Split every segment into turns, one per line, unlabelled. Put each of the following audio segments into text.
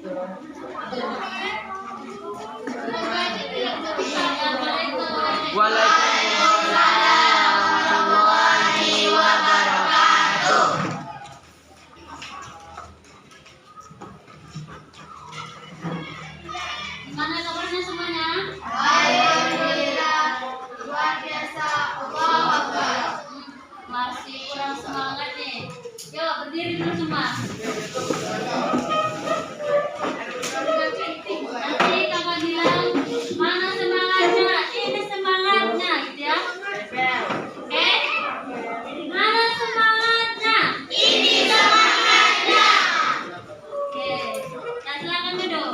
warahmatullahi wabarakatuh.
Gimana kabarnya semuanya?
Alhamdulillah, luar biasa. Allahu Akbar.
Masih kurang semangat nih. Yuk berdiri dulu semua. Nanti kakak bilang mana semangatnya? Ini semangatnya, gitu ya. Oke? Mana semangatnya?
Ini semangatnya.
Oke. Nah, silakan duduk.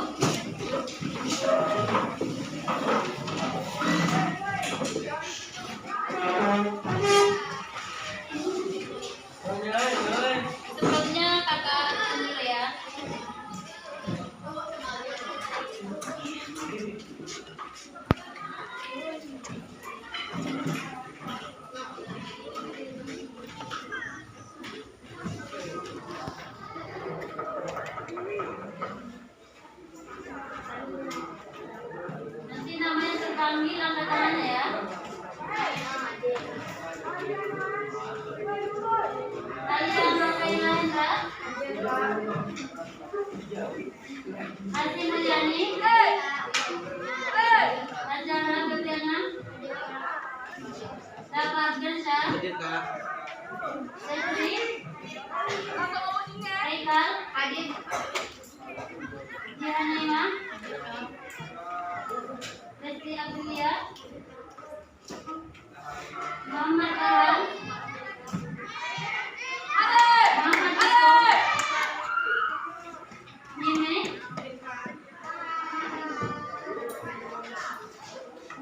Sebelumnya kakak dulu ya. Nanti namanya terpanggil angkat tangannya ya. Saya Nurkaila Hendra. Hati Mulyani. Azhara Gebriana. Dapat Gersha. Setri. Haikal. Hadir. Jihanima. Lesti Aprilia. Muhammad Karan. Muhammad Iko. Nime.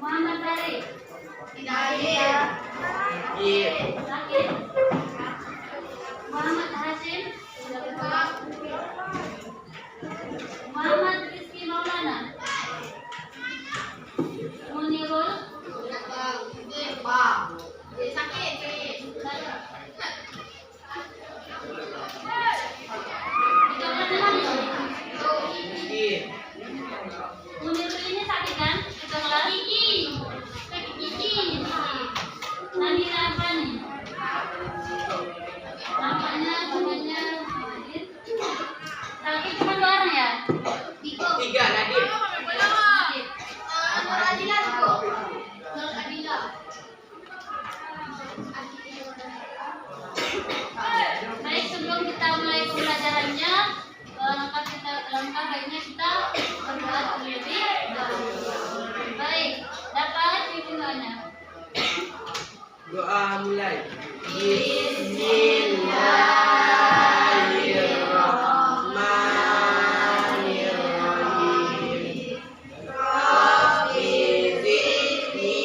Muhammad Dari.
Hidayah.
Sakit. Muhammad Hashim. Muhammad Rizky Maulana. Munirul. Munirul ini sakit kan? Kita kelas gigi. Sakit gigi. Nabila apa nih? Namanya hadir. Sakit cuma 2 orang ya?
Tiga Nadir.
Nur Adila juga. Nur Adila.
Baik, sebelum kita mulai pembelajarannya, langkah baiknya kita berdoa terlebih dahulu. Baik, dapat dimulainya.
Doa mulai. Bismillahirrahmanirrahim. Rabbi zidni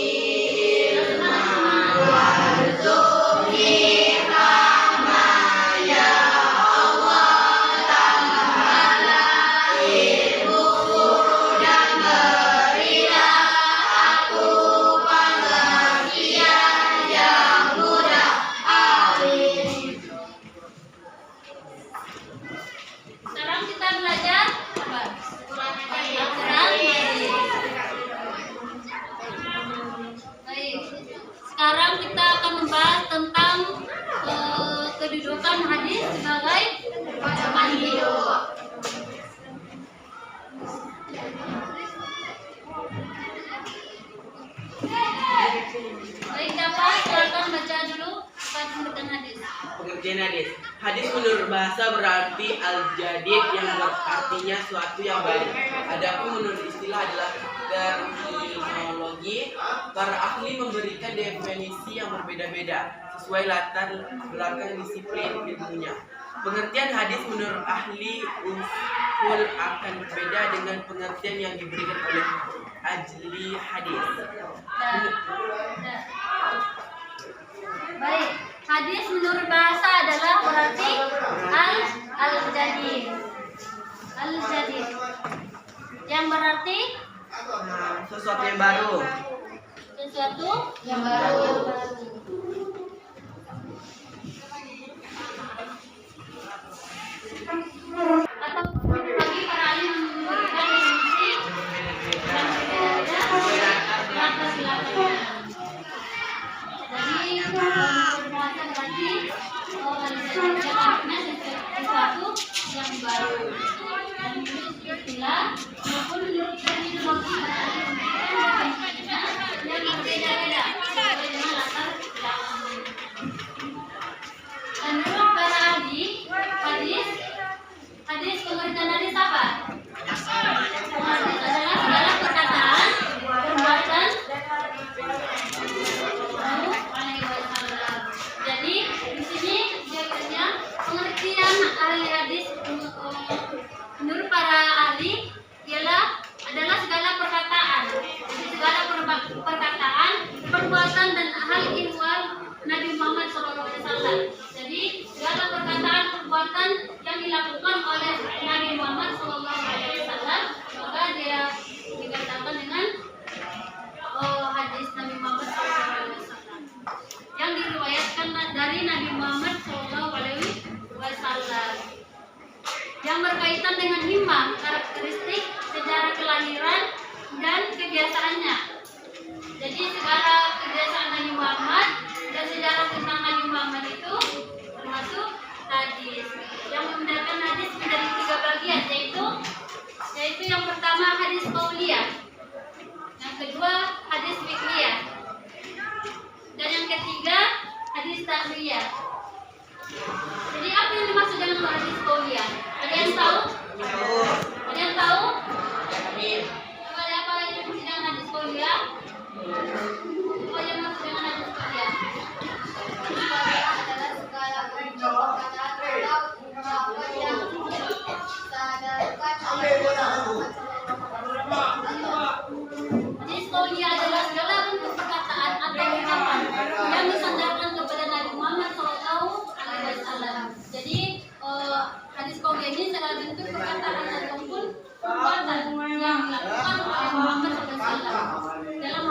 ilman warzuqni rahma ya Allah. Tambahlah ilmuku dan berilah aku pengertian yang mudah. Amin.
Sekarang kita belajar apa? Al-Quran Majid. Baik, sekarang kita akan membahas tentang kedudukan hadis sebagai bacaan hidup. Baik, dapat silakan baca dulu pengertian hadis.
Pengertian hadis. Hadis menurut bahasa berarti al-jadid yang artinya suatu yang baru. Adapun menurut istilah adalah terminologi. Para ahli memberikan definisi yang berbeda-beda sesuai latar belakang disiplin ilmunya. Pengertian hadis menurut ahli usul akan berbeda dengan pengertian yang diberikan oleh ahli hadis.
Baik, hadis menurut bahasa adalah berarti al-jadid. Al-jadid. Yang berarti
Sesuatu yang baru.
sesuatu
Yang baru.
atau bagi para ahli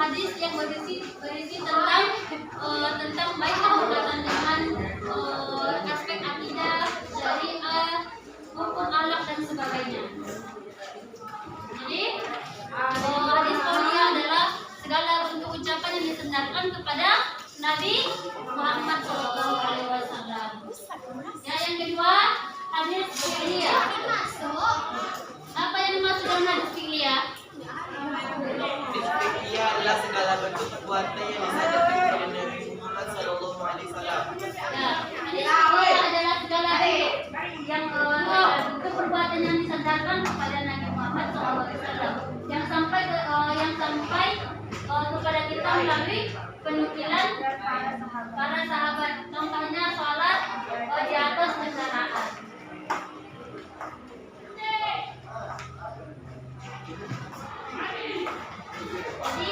hadis yang berisi tentang baik yang berkaitan dengan aspek akidah, syariah, hukum akhlak dan sebagainya. Jadi hadis qauliyah adalah segala bentuk ucapan yang disandarkan kepada Nabi Muhammad SAW. Ya, yang kedua hadis fi'liyah. Apa yang dimaksud dengan hadis fi'liyah?
Ia adalah segala bentuk perbuatan yang disandarkan kepada Nabi Muhammad SAW.
Ya, hadis fi'liyah adalah segala bentuk perbuatan yang disandarkan kepada Nabi Muhammad SAW yang sampai kepada kita melalui penukilan para sahabat. Contohnya sholat di atas kendaraan. Jadi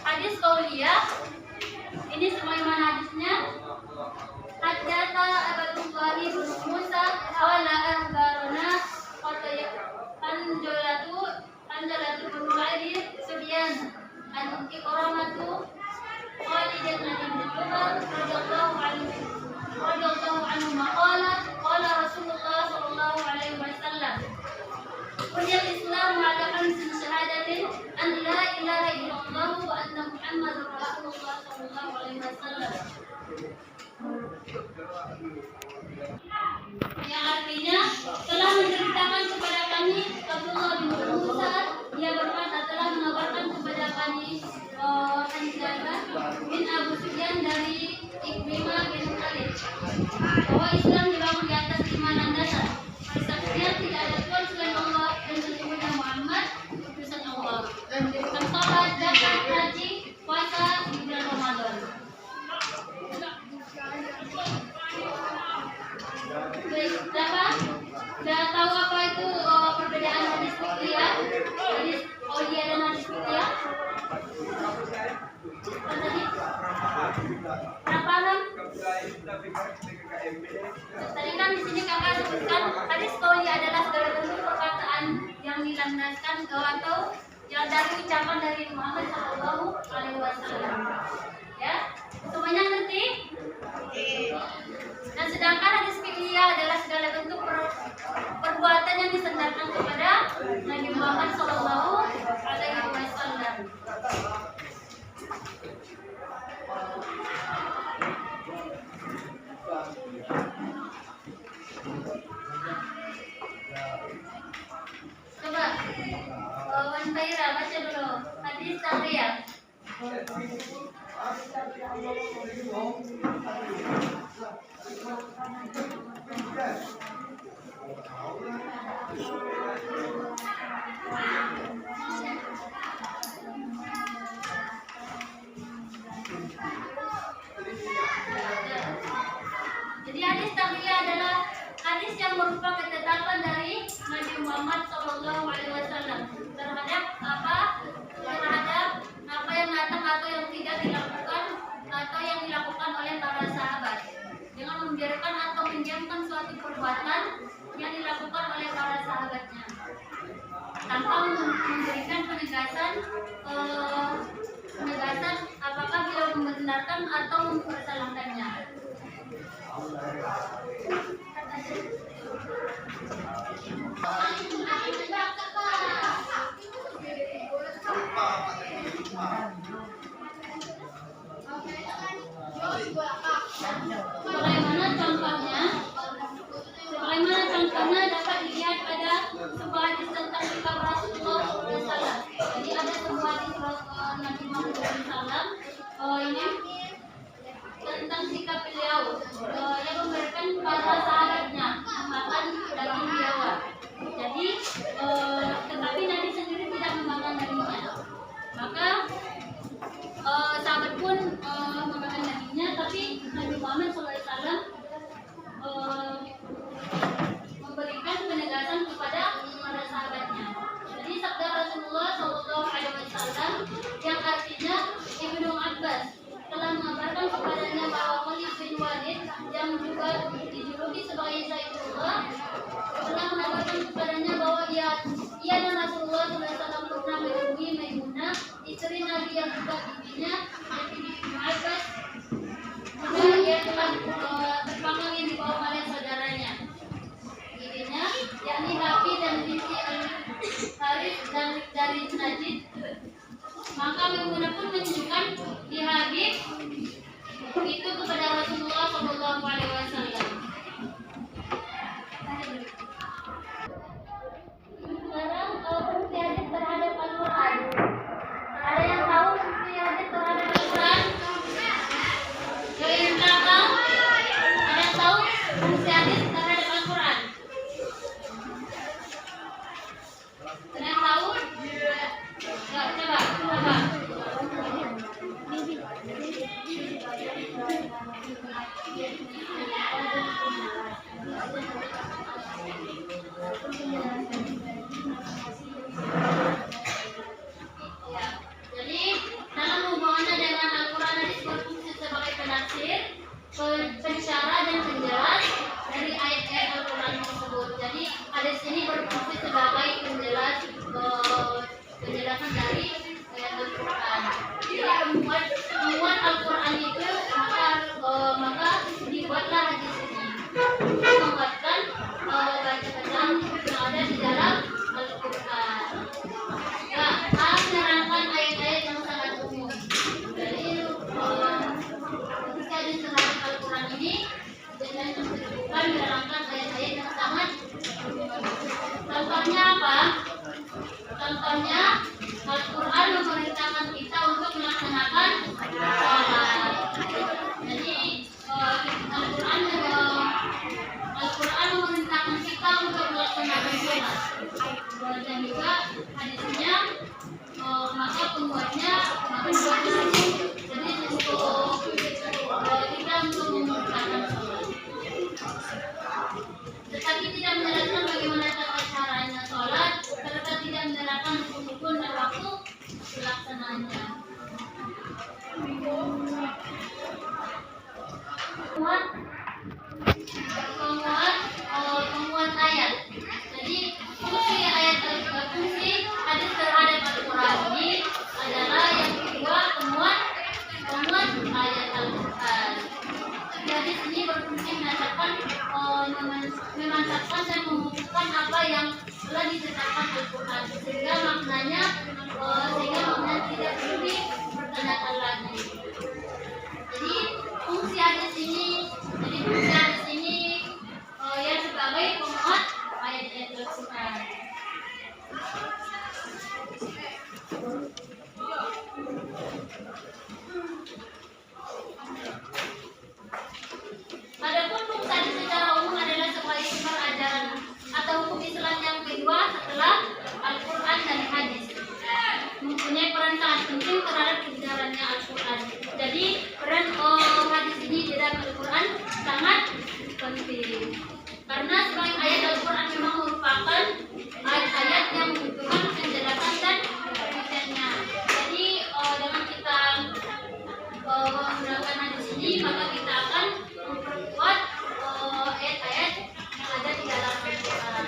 hadis qauliyah ini sebagaimana hadisnya haddatsa Abdullah bin Musa qala akhbarana Hanjalatu bin Ubaid Sufyan an Iqramatu Khalid bin Umar radhiyallahu anhu maqala qala Rasulullah sallallahu alaihi wasallam Buniyal Islam ala khamsin syahadatin an la ilaha illallah wa anna Muhammadar Rasulullah sallallahu alaihi wasallam. Yang artinya telah menceritakan kepada kami Abdullah bin Musa, dia berkata telah mengabarkan kepada kami Hanzalah bin Abu Sufyan dari Ikrimah bin Khalid bahwa Islam dibangun di atas iman dan dasar persaksian tidak ada Tuhan selain Allah dan sesungguhnya Muhammad utusan Allah, dan mendirikan salat, zakat, haji, puasa di bulan Ramadan. Baik, sudah tahu apa itu perbedaan hadis fiqhiyah, hadis qauliyah dan hadis fiqhiyah? Tadi paham? Tadi kan di sini kakak sebutkan hadis qauliyah adalah segala bentuk perkataan yang dilandaskan atau yang dari ucapan dari Muhammad Shallallahu Alaihi Wasallam. Ya, semuanya ngerti? Dan sedangkan hadis fiqhiyah adalah segala bentuk perbuatan yang disandarkan kepada Nabi Muhammad Shallallahu Alaihi Wasallam. Coba, Wan Faira baca dulu hadis tahriyah. Jadi hadis tahriyah adalah hadis yang merupakan ketetapan dari Nabi Muhammad SAW terhadap apa yang datang atau yang tidak dilakukan atau yang dilakukan oleh para sahabat dengan membiarkan atau mendiamkan suatu perbuatan yang dilakukan oleh para sahabatnya tanpa memberikan penegasan apakah beliau membenarkan atau mempersalahkannya. Sebagaimana contohnya dapat dilihat pada sebuah hadis tentang sikap Rasulullah SAW. Jadi ada sebuah hadis Nabi Muhammad SAW ini tentang sikap beliau yang memberikan para sahabatnya makan daging biawak. Jadi tetapi Nabi sendiri tidak memakan dagingnya. Maka sahabat pun memakan dagingnya, tapi Nabi Muhammad SAW memberikan penegasan kepada para sahabatnya. Jadi sabda Rasulullah SAW yang artinya Ibnu Abbas telah mengabarkan kepadanya bahwa Khalid bin Walid yang juga dijuluki sebagai Sayyidullah telah mengabarkan kepadanya bahwa ia dan Rasulullah SAW pernah menemui Maimunah, istri yang juga intinya Abbas juga ia telah terpanggang di bawah oleh saudaranya. Intinya yakni Hafi dan binti Al-Harith dan dari Najid. Maka Maimunah pun menunjukkan di Habib itu kepada Rasulullah Shallallahu Alaihi Wasallam. Sekarang fungsi hadis terhadap Al-Quran. Ada yang tahu fungsi hadis terhadap Al-Quran? Yang belakang, ada yang tahu fungsi hadis terhadap Al-Quran? Ada yang tahu? Ya, coba. Jadi dalam hubungannya dengan Al-Quran hadis berfungsi sebagai penafsir, pensyarah dan penjelas dari ayat-ayat Al-Quran tersebut. Jadi hadis ini berfungsi sebagai penjelasan dari ayat Al-Quran. Jadi temuan Al-Quran itu maka dibuatlah hadis ini menguatkan bacaan yang ada di dalam Al-Quran. Ya, menerangkan ayat-ayat yang sangat umum. Jadi ketika di terhadap Al-Quran ini dengan bukan menerangkan ayat-ayat yang sangat umum. Contohnya apa? Contohnya Al-Quran memerintahkan kita untuk melaksanakan sholat. Jadi Al-Quran memerintahkan kita untuk melaksanakan sholat. Dan juga hadisnya maka pembuatnya membuatnya jadi untuk kita untuk melaksanakan sholat. Tetapi tidak menjelaskan bagaimana caranya sholat, serta tidak menerangkan rukun dan waktu pelaksanaannya. Penguat ayat. Jadi fungsi hadis terhadap Al-Quran ini adalah yang kedua penguat ayat Al-Quran. Hadis ini berfungsi memantapkan dan mengukuhkan apa yang telah ditetapkan Al-Quran sehingga maknanya tidak perlu dipertanyakan lagi. Jadi fungsi hadis ini ya sebagai penguat ayat-ayat Al-Quran. Adapun fungsi hadis secara umum adalah sebagai sumber ajaran atau hukum Islam yang kedua setelah Al-Quran dan hadis. Mempunyai peran sangat penting terhadap kebenarannya Al-Quran. Jadi peran hadis ini di dalam Al-Quran sangat penting. Karena sebagai ayat Al-Quran memang merupakan ayat-ayat yang membutuhkan penjelasan dan penelitiannya. Jadi dengan kita menggunakan hadis ini maka kita akan memperkuat ayat-ayat yang ada di dalam Al-Quran.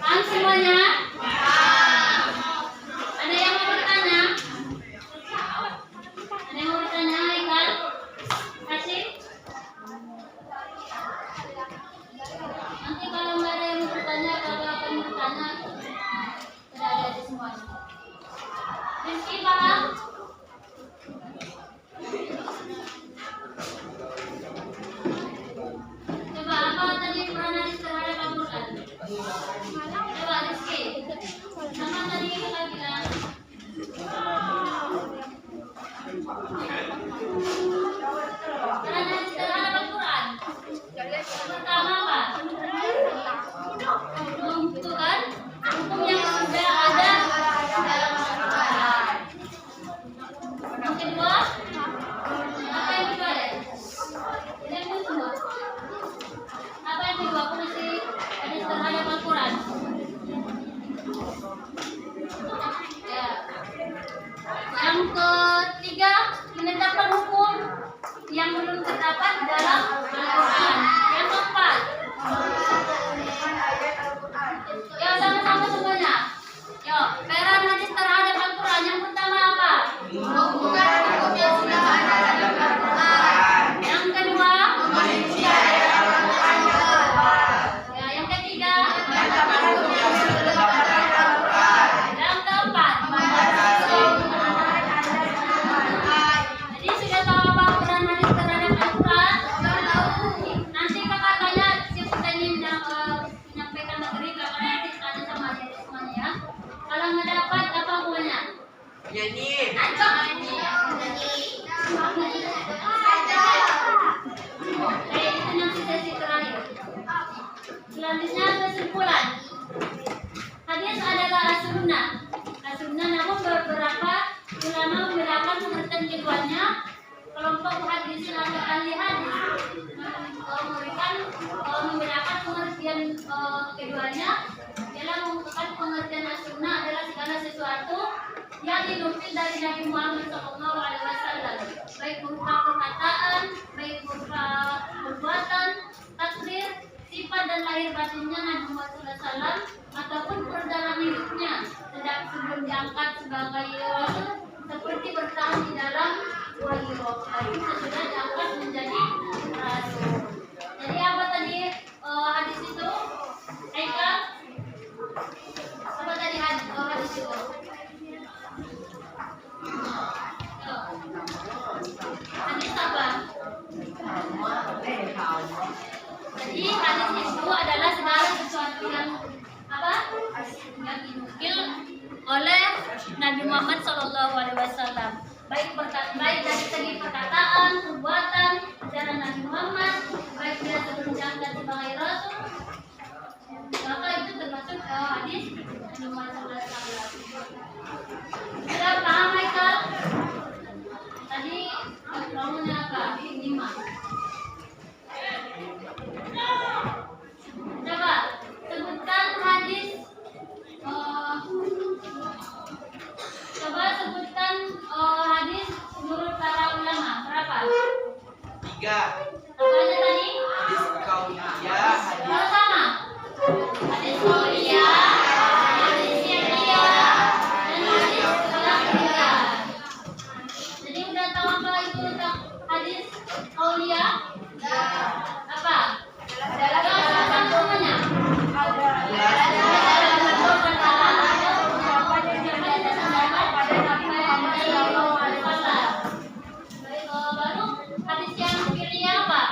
Paham semuanya? Ada yang mau bertanya? Ada yang mau bertanya, Haikal? Kasih? Nanti kalau nggak ada yang mau bertanya, kalau akan bertanya, sudah ada di semuanya. Rizky, paham? Coba apa tadi peran hadis terhadap Al-Quran? Coba Rizky, sama tadi kita bilang. Peran hadis terhadap Al-Quran. Pertama apa? Membuktikan hukum yang sudah ada dalam Al-Quran. Yang kedua, apa yang kedua deh? Yang kedua, apa yang kedua fungsi hadis terhadap Al-Quran? Ya. Yang ketiga, menetapkan hukum yang belum terdapat dalam Al-Quran. Yang keempat, ya
Nyanyi.
Baik, itu nanti sesi terakhir. Selanjutnya kesimpulan. Hadis adalah as-sunnah. As-sunnah, namun beberapa ulama membedakan pengertian keduanya. Kelompok muhaddisin atau ahli hadis membedakan pengertian keduanya. Ialah mengungkapkan pengertian as-sunnah adalah segala sesuatu yang dinukil dari Nabi Muhammad SAW, baik berupa perkataan, baik berupa perbuatan, takdir, sifat dan lahir batinnya Nabi Muhammad SAW, ataupun perjalanan hidupnya sejak sebelum diangkat sebagai rasul, seperti bertahan di dalam wahyu lalu sesudah diangkat menjadi rasul. Jadi apa tadi hadis itu? Eka, apa tadi hadis itu? Hadis apa? Jadi hadis itu adalah segala sesuatu yang apa? Yang dinukil oleh Nabi Muhammad SAW, baik dari segi perkataan, perbuatan, ajaran Nabi Muhammad, baik dia sebelum diangkat sebagai rasul, maka itu termasuk hadis Nabi Muhammad SAW. Sudah paham, Michael? Tadi bangunnya apa? 5. Coba sebutkan hadis. Coba sebutkan hadis menurut para ulama berapa?
3.
Apa aja tadi?
Hadis kauniyah, hadis
Kalau sama. Hadis qauliyah, hadis syar'iyah, dan hadis akhlakiyah. Jadi udah tahu apa itu hadis qauliyah? Apa? Jelaskan semuanya. Baru hadis yang syar'iyah apa?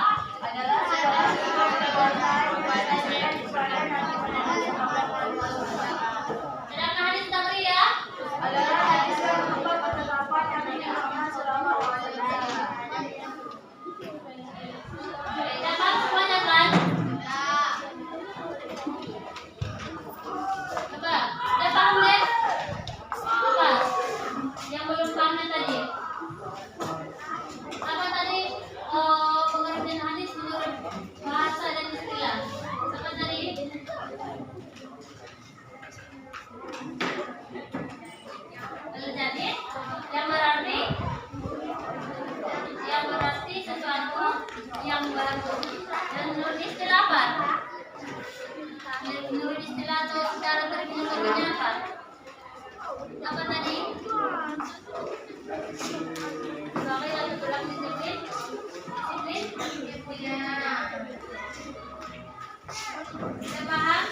Sedangkan hadis takriyah sudah paham semuanya kan? Coba, udah paham deh? Apa? Yang belum pahamnya tadi? Apa tadi? Pengertian hadis menurut bahasa dan istilah. Apa tadi? Jadi yang berarti sesuatu yang baru. Dan menurut istilah apa? Menurut istilah atau secara terminologinya apa? Apa tadi? Sebagai lalu tulang disiplin. Sudah paham?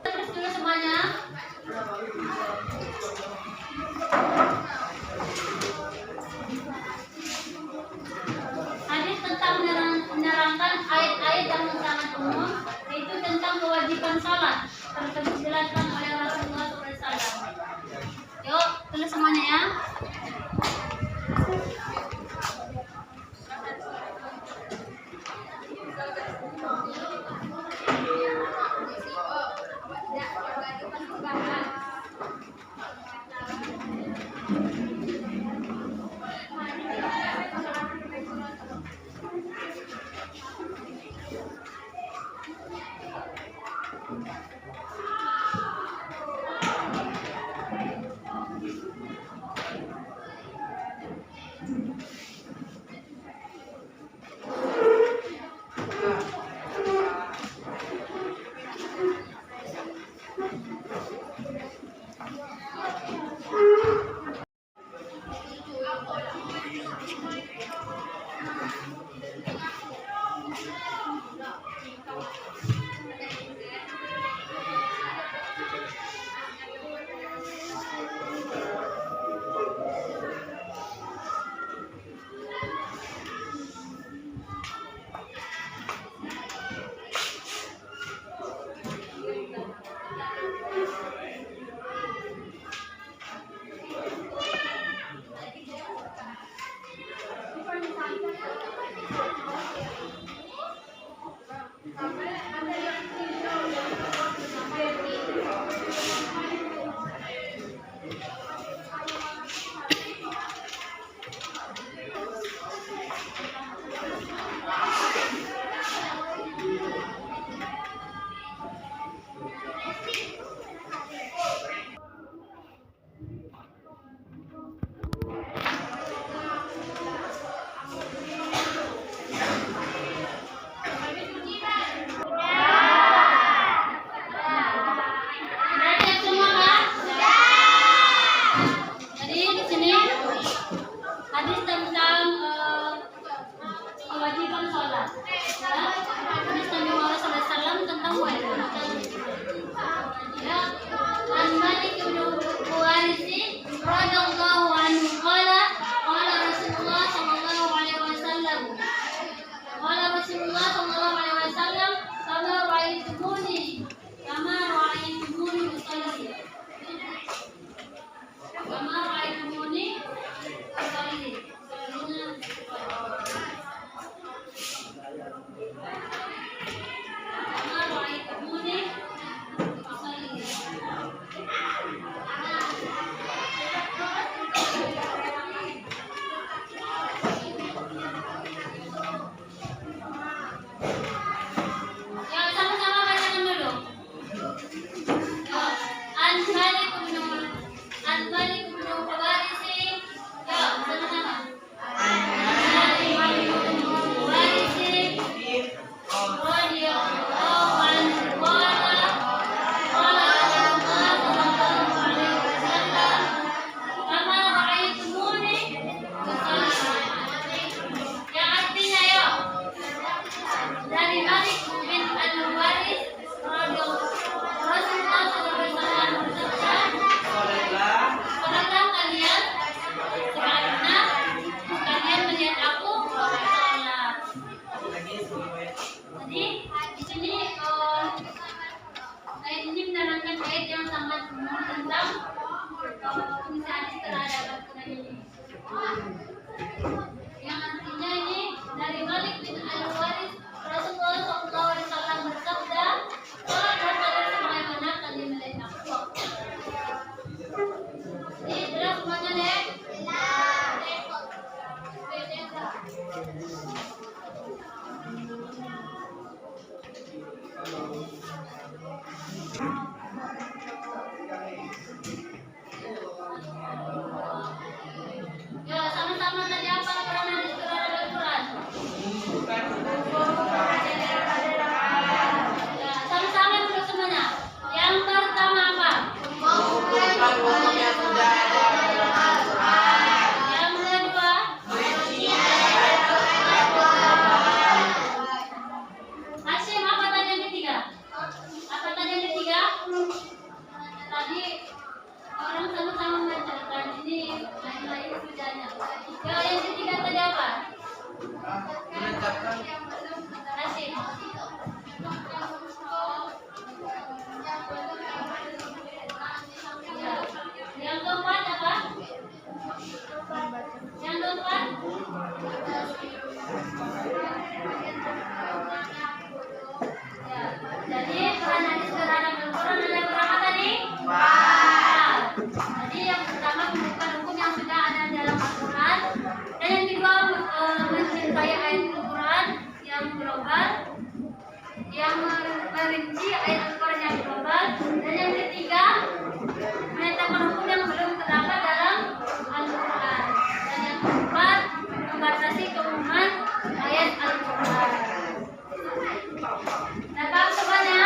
Terus dulu semuanya. Hadis tentang menerangkan ayat-ayat yang sangat umum, yaitu tentang kewajiban salat, tersebut jelas
mengamalkan hukum yang sudah ada dalam Al-Quran.
Yang kedua, Hashim, apa tadi yang ketiga? Apa tadi yang ketiga? Tadi orang sama-sama menceritakan ini lain-lain kerjanya. Yang ketiga tadi apa?
Menetapkan
Hashim. Ya. Yang keempat apa? Yang keempat? Ya. Jadi Quran hadis terhadap Al-Quran ada berapa tadi? 4. Jadi yang pertama menunjukkan hukum yang sudah ada dalam Al-Quran, dan yang kedua mencintai ayat Al-Quran yang global, yang merinci ayat Al-Quran yang global, dan yang ketiga menetapkan hukum yang belum terdapat dalam Al-Quran, dan yang keempat membatasi keumuman ayat Al-Quran. Nah, paham semuanya?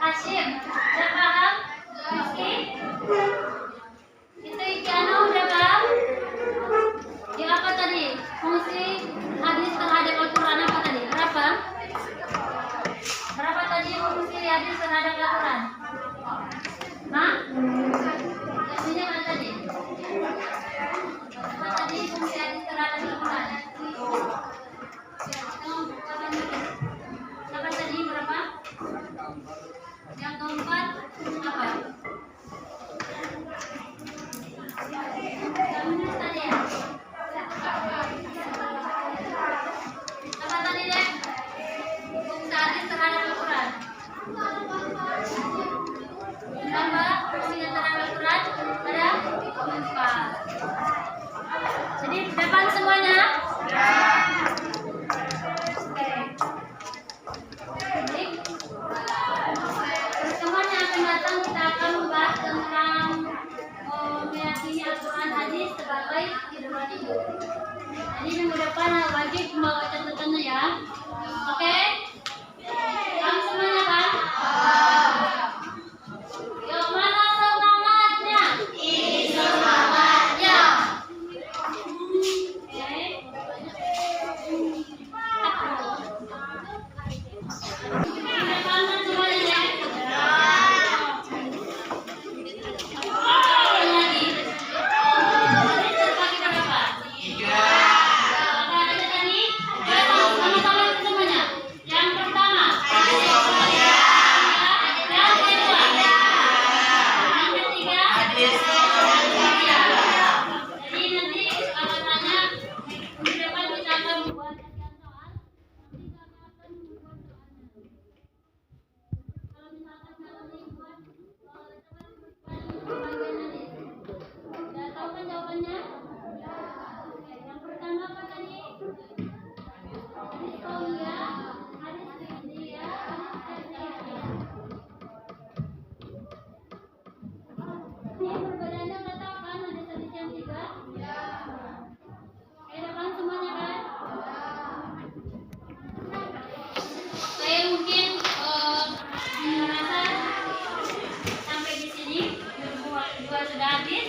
Hashim, udah paham? Rizky? Itu Ikiano udah paham? Yang apa tadi? Fungsi hadis terhadap Al-Quran apa tadi? Berapa? Berapa tadi fungsi hadis terhadap Al-Quran? Hah? Fungsinya apa tadi? Apa tadi fungsi hadis terhadap Al-Quran? Apa tadi berapa? Yang keempat apa? Yang menulis tadi ya? Apa tadi deh? Fungsi hadis terhadap Al-Quran. Tambah fungsinya terhadap Al-Quran ada 4. Jadi depan semuanya. Oke. Pertemuan yang akan datang kita akan membahas tentang meyakini Al-Quran hadis sebagai pedoman hidup. Jadi minggu depan wajib membawa catatannya ya. Oke? Kamu semuanya kan? Yuk, mana semangatnya? Semangatnya. Oke. Depan semuanya ya. Lagi. Hadis terbagi berapa?
3.
Apa aja tadi? Sama-sama semuanya. Yang pertama. Yang kedua. Yang ketiga.
Hadis.
Jadi nanti kalau tanya di depan kita akan membuat kajian soal. Nanti kami akan membuat soalnya. Kalau misalkan kalian buat bagian hadis. Sudah tahu kan jawabannya? Oke, yang pertama apa tadi? Hadis kaulia, hadis fi'liyah, hadis tafsiriyah. Ini perbedaannya udah tahu kan hadis-hadis yang 3? Ya. Oke, depan semuanya kan? Saya mungkin merasa sampai di sini dua sudah habis.